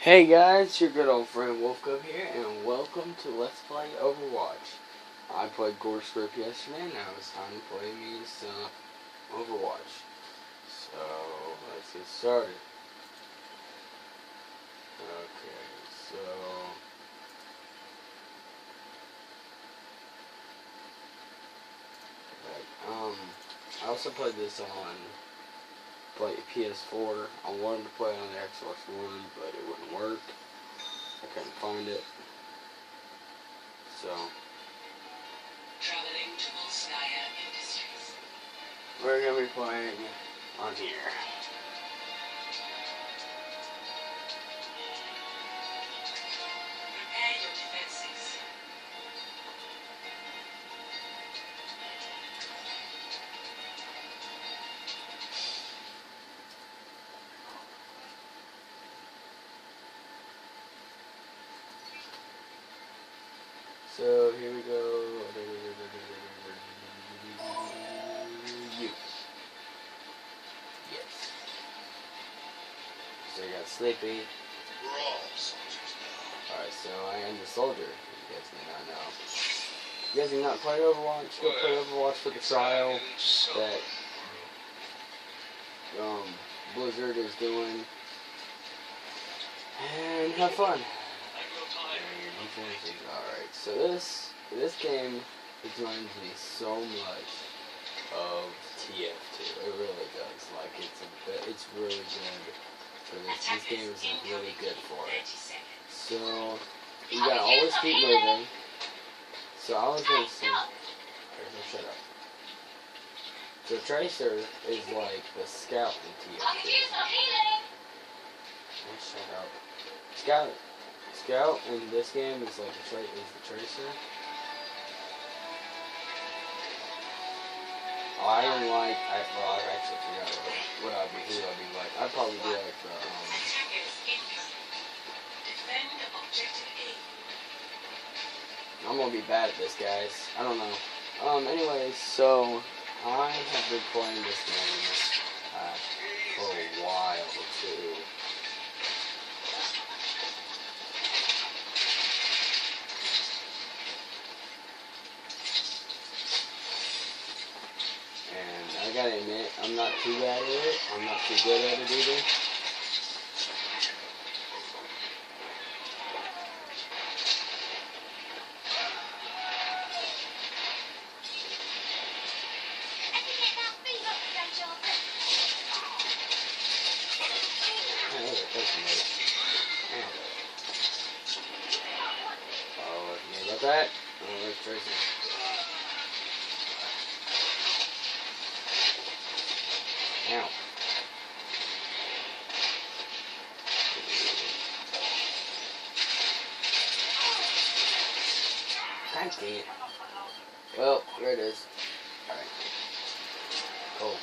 Hey guys, your good old friend Wolfcub here, and welcome to Let's Play Overwatch. I played Gore Script yesterday, now it's time to play me some Overwatch. So, let's get started. Okay, so... I also played this on PS4. I wanted to play it on the Xbox One, but it wouldn't work. I couldn't find it. So... Traveling to Volskaya Industries. we're going to be playing on here. Prepare your defenses. So here we go. You. Yes. So you got Sleepy. We're all soldiers now. Alright, so I am the soldier. You guys may not know. You guys have not played Overwatch? Go play Overwatch for the trial that Blizzard is doing. And have fun. Alright, so this game reminds me so much of Tf2. It really does. Like it's really good for this. This game is really good for it. So you gotta always keep moving. So I was gonna say, shut up. So Tracer is like the scout in Tf2. Shut up. Scout in this game is like the Tracer. I actually forgot what I'd be like. I'd probably be like the I'm gonna be bad at this, guys. I don't know. Anyways, so I have been playing this game for a while too. I gotta admit, I'm not too bad at it. I'm not too good at it either. Oh, you know about that? Oh, where's Tracy? Ow. God dang it. Well, there it is. Alright. Cool.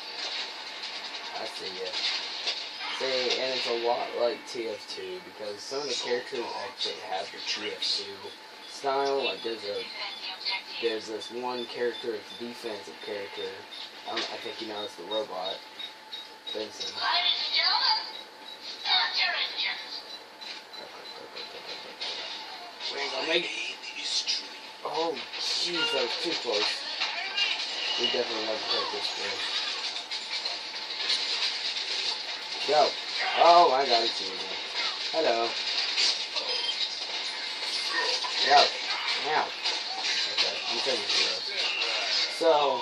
I see ya. See, and it's a lot like TF2 because some of the characters actually have the TF2 style. Like there's this one character, it's a defensive character. I think you know it's the robot. Benson. We ain't gonna make it. Oh, jeez, that was too close. We definitely have to take this first. Go. Oh, I got it too. Hello. Go. Now. Okay, I'm taking heroes. So,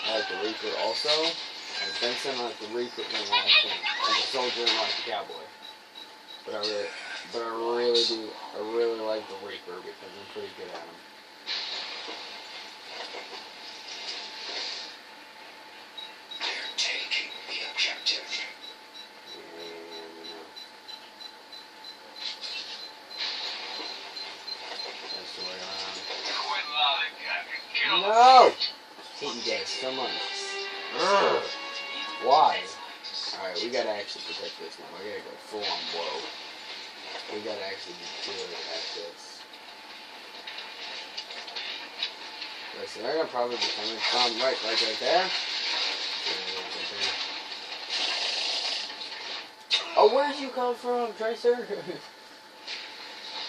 I like the Reaper also. And Benson, I like the Reaper, and the Soldier, and I like the Cowboy. But I really like the Reaper because I'm pretty good at him. They're taking the objective. That's the way around. Quit lollygagging. Kill them. No! I hate you guys so much. Ugh. Why? Alright, we gotta actually protect this now. We gotta go full on blow. We gotta actually be good at this. Okay, so they're gonna probably be coming from right there. Oh, where did you come from, Tracer?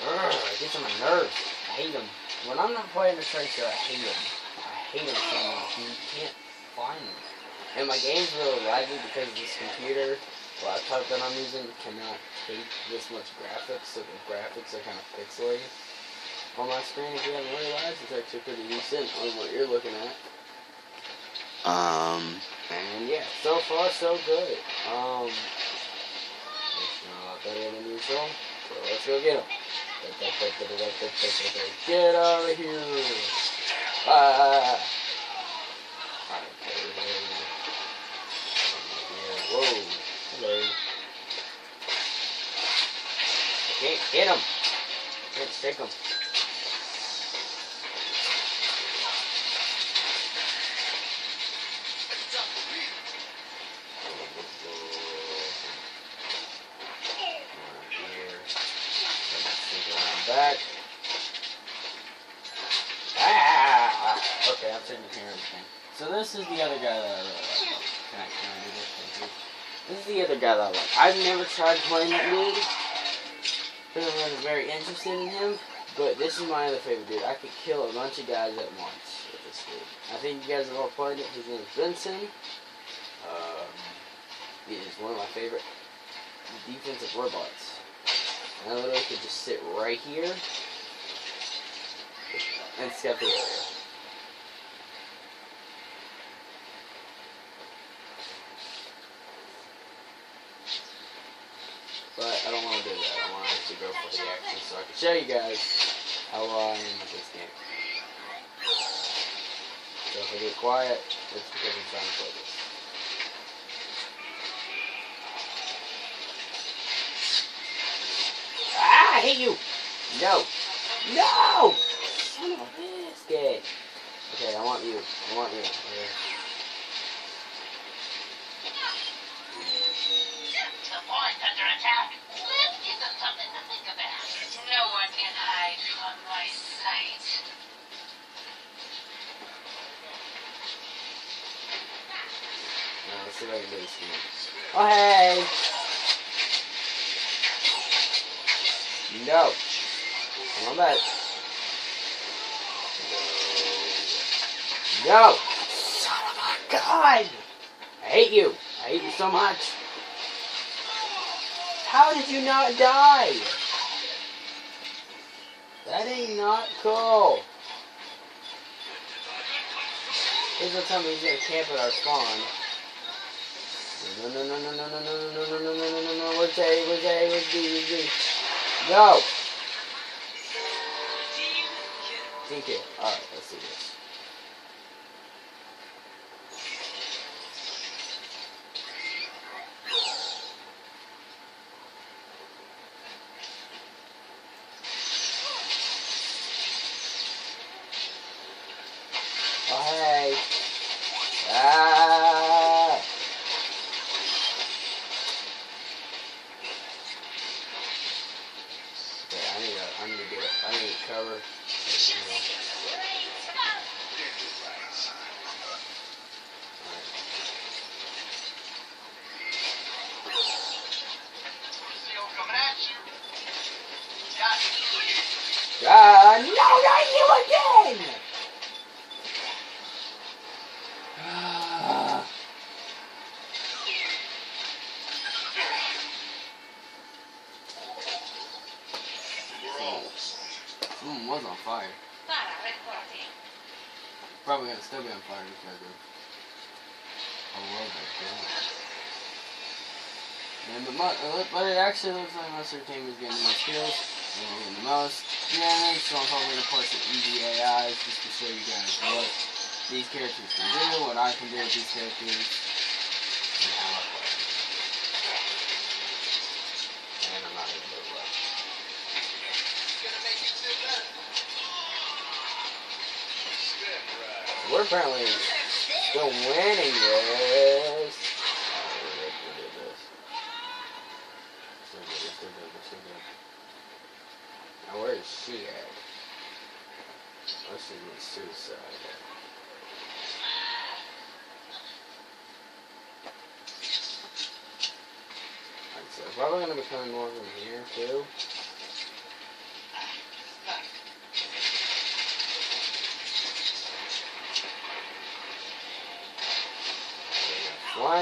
It gets on my nerves. I hate them. When I'm not playing the tracer, I hate them. I hate them so much. You can't find them. And my game's really laggy because this computer laptop that I'm using cannot take this much graphics, so the graphics are kind of pixelated. On my screen, if you haven't realized, it's actually pretty decent on what you're looking at. And yeah, so far so good. It's not a lot better than usual. So let's go get him. Get out of here. Ah. Whoa. Hello. I can't hit him. I can't stick him. Back. Ah! Okay, I'm taking care of everything. So this is the other guy that I really like. Can I do this? Thank you. This is the other guy that I like. I've never tried playing that dude. Because I wasn't very interested in him. But this is my other favorite dude. I could kill a bunch of guys at once with this dude. I think you guys have all played it. His name is Vincent. He is one of my favorite defensive robots. And I literally could just sit right here and step the area. But I don't want to do that. I want to actually go for the action so I can show you guys how well I am at this game. So if I get quiet, it's because I'm trying to focus. Ah, I hate you! No! No! Son of a biscuit! Okay, I want you. I want you. Okay. The point under attack. Let's give them something to think about. No one can hide from my sight. Now, let's see if I can do this game. Oh, hey! No! Come on back. No! Son of a god! I hate you. I hate you so much. How did you not die? That ain't not cool. He's gonna tell me he's gonna camp at our spawn. No, no, no, no, no, no, no, no, no, no, no, no, no, no. Where's A? Where's A? Where's B? Where's B? Go! Thank you. Alright, let's do this. Oh, hey. Ah. Okay, I need to get it. I need to cover. No, not you again! Someone was on fire. Probably gonna still be on fire because of how low they're but it actually looks like most of the team is getting the most kills and we're getting the most damage, so I'm probably gonna play some easy AIs just to show you guys what these characters can do, what I can do with these characters, and how I play them. And I'm not gonna do it well. We're apparently still winning this. Still good. Now where is she at? Oh, she's in suicide. Alright, so probably gonna be coming more from here too.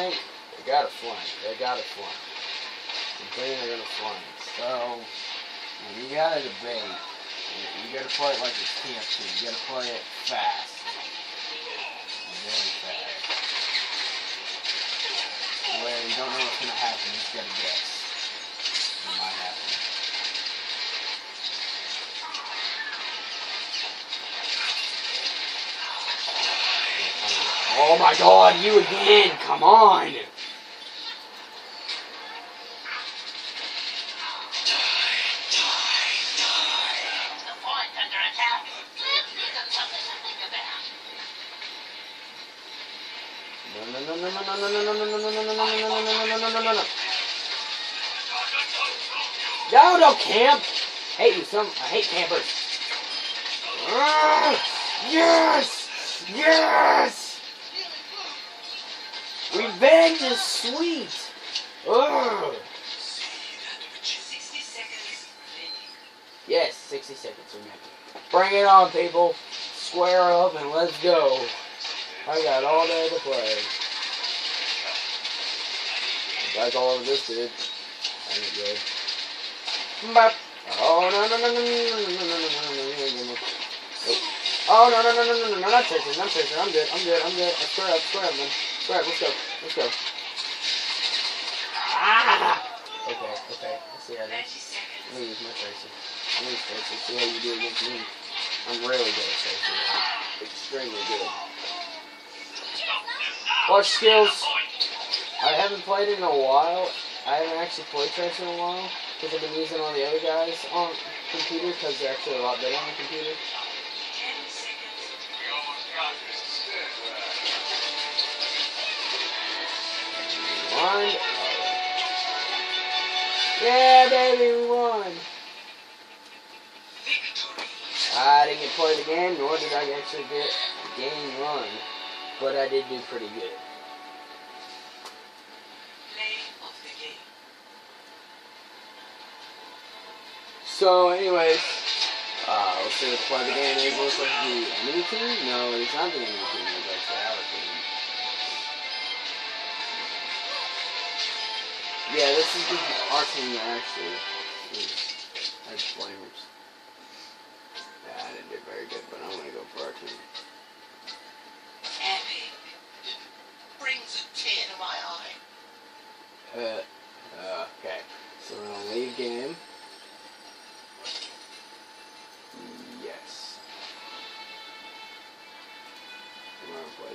flank. They gotta flank. They gotta flank. I'm thinking they're gonna flank. So, you gotta debate. You gotta play it like it's Tf2. You gotta play it fast. Very fast. Where you don't know what's gonna happen, you just gotta guess. It might happen. Oh my god, you again! Come on! The point under attack. This isn't something to think about. No, don't camp! Hate you some. I hate campers. Yes! Yes! Revenge is sweet! Ugh. 60 seconds. Yes, 60 seconds remaining. Bring it on, people. Square up and let's go. I got all day to play. That's all of this did. I ain't good. Bop. Oh no no no no no no no no no no. Oh no no no no no no no! Not chasing. I'm chasing. I'm good. I'm good. I'm good. Square up. Square up, man. Square up. Let's go. Let's go. Ah! Okay. Okay. Let's see how that. 30 seconds. Let me use my tracer. Let me use tracer. See how you do against me. I'm really good at tracer. Extremely good. Watch skills. I haven't played it in a while. I haven't actually played tracer in a while because I've been using all the other guys on computer because they're actually a lot better on the computer. 10 seconds. We almost got this instead. Won. Yeah, baby, we won. Victory. I didn't get played again, nor did I actually get a game run, but I did do pretty good. Play of the game. So, anyways, let's see what the play of the game is. It looks like the enemy team? No, it's not the enemy team, it's actually our team. Yeah, this is our team that actually has flamers. Yeah, I didn't do very good, but I'm gonna go for our team. Epic. Brings a tear to my eye. Okay, so we're gonna leave game. Yes. We're gonna play